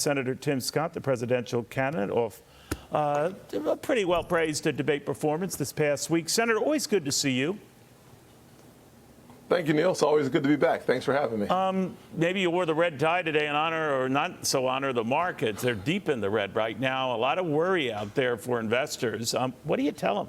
Senator Tim Scott, the presidential candidate, off a pretty well-praised debate performance this past week. Senator, always good to see you. Thank you, Neil. It's always good to be back. Thanks for having me. Maybe you wore the red tie today in honor, or not so honor, the markets. They're deep in the red right now. A lot of worry out there for investors. What do you tell them?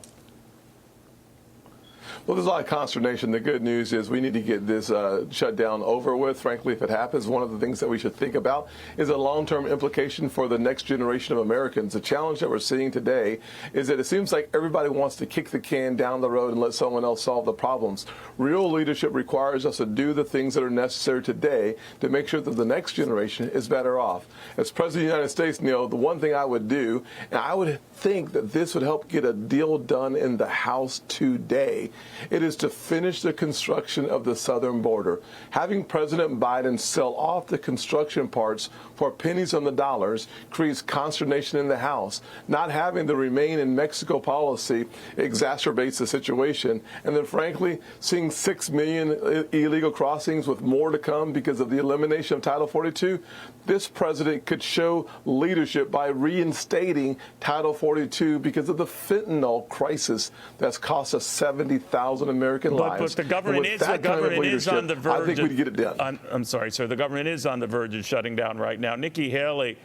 Well, there's a lot of consternation. The good news is we need to get this shutdown over with. Frankly, if it happens, one of the things that we should think about is a long-term implication for the next generation of Americans. The challenge that we're seeing today is that it seems like everybody wants to kick the can down the road and let someone else solve the problems. Real leadership requires us to do the things that are necessary today to make sure that the next generation is better off. As President of the United States, Neil, the one thing I would do, and I would think that this would help get a deal done in the House today, it is to finish the construction of the southern border. Having President Biden sell off the construction parts for pennies on the dollars creates consternation in the House. Not having the Remain in Mexico policy exacerbates the situation. And then, frankly, seeing 6 million illegal crossings with more to come because of the elimination of Title 42, this president could show leadership by reinstating Title 42 because of the fentanyl crisis that's cost us 70,000 American lives. But the government is on the verge. I think we'd get it done. I'm sorry, sir. The government is on the verge of shutting down right now. Nikki Haley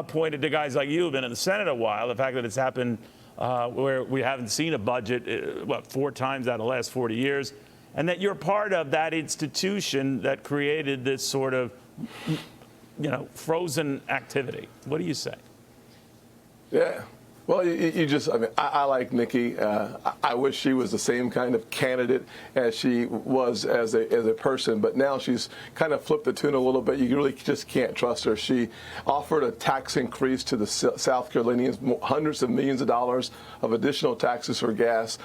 pointed to guys like you who've been in the Senate a while, the fact that it's happened where we haven't seen a budget, 4 times out of the last 40 years, and that you're part of that institution that created this sort of, frozen activity. What do you say? Yeah. Well, I like Nikki. I wish she was the same kind of candidate as she was as a person, but now she's kind of flipped the tune a little bit. You really just can't trust her. She offered a tax increase to the South Carolinians, hundreds of millions of dollars of additional taxes for gas.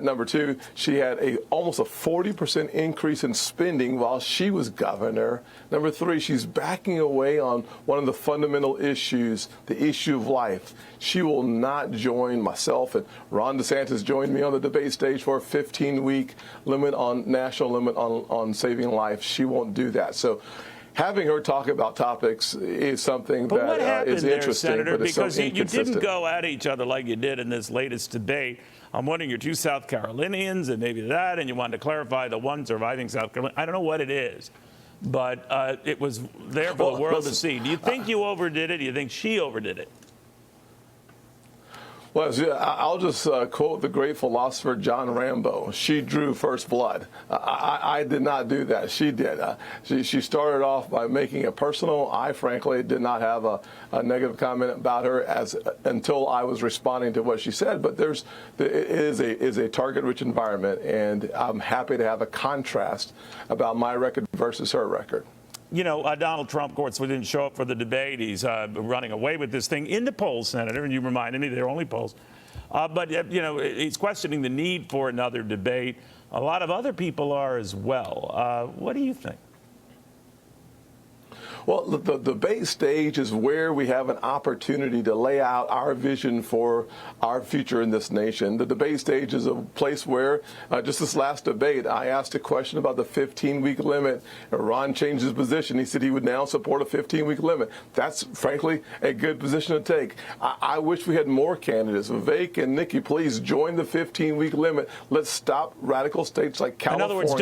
Number 2, she had almost a 40% increase in spending while she was governor. Number 3, she's backing away on one of the fundamental issues, the issue of life. She will not join myself, and Ron DeSantis joined me on the debate stage for a 15-week national limit on saving life. She won't do that. So having her talk about topics is something that is interesting. Senator, but it's because so you didn't inconsistent. go at each other like you did in this latest debate. I'm wondering, you're 2 South Carolinians, and maybe that, and you wanted to clarify the one surviving South Carolina. I don't know what it is, but it was there for the world to see. Do you think you overdid it? Do you think she overdid it? Well, I'll just quote the great philosopher John Rambo. She drew first blood. I did not do that. She did. She started off by making it personal. I, frankly, did not have a negative comment about her until I was responding to what she said. But it is a target-rich environment, and I'm happy to have a contrast about my record versus her record. Donald Trump, of course, didn't show up for the debate. He's running away with this thing in the polls, Senator, and you reminded me they're only polls. But he's questioning the need for another debate. A lot of other people are as well. What do you think? Well, the debate stage is where we have an opportunity to lay out our vision for our future in this nation. The debate stage is a place where, just this last debate, I asked a question about the 15-week limit. Ron changed his position. He said he would now support a 15-week limit. That's, frankly, a good position to take. I wish we had more candidates. Vivek and Nikki, please join the 15-week limit. Let's stop radical states like California, in other words,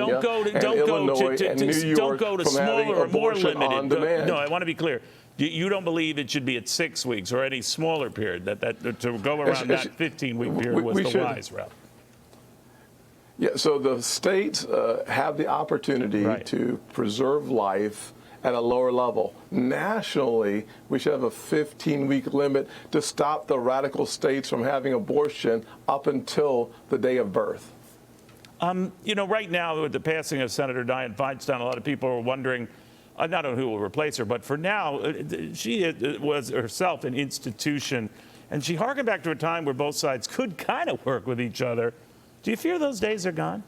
don't go to smaller or more limited. No, I want to be clear. You don't believe it should be at 6 weeks or any smaller period, that to go around that 15-week period was the wise route. Yeah, so the states have the opportunity to preserve life at a lower level. Nationally, we should have a 15-week limit to stop the radical states from having abortion up until the day of birth. Right now, with the passing of Senator Dianne Feinstein, a lot of people are wondering, not who will replace her, but for now, she was herself an institution, and she harkened back to a time where both sides could kind of work with each other. Do you fear those days are gone?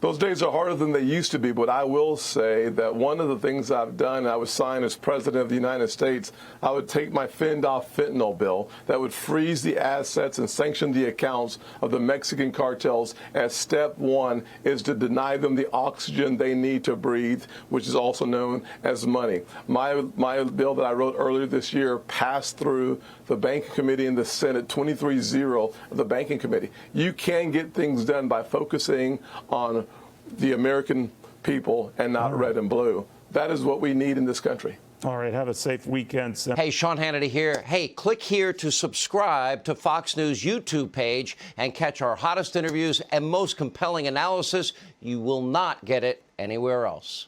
Those days are harder than they used to be, but I will say that one of the things I've done, I was signed as President of the United States, I would take my fend-off fentanyl bill that would freeze the assets and sanction the accounts of the Mexican cartels as step one is to deny them the oxygen they need to breathe, which is also known as money. My bill that I wrote earlier this year passed through the Banking Committee in the Senate, 23-0 of the Banking Committee. You can get things done by focusing on the American people and not red and blue. That is what we need in this country. All right, have a safe weekend. Hey, Sean Hannity here. Hey, click here to subscribe to Fox News YouTube page and catch our hottest interviews and most compelling analysis. You will not get it anywhere else.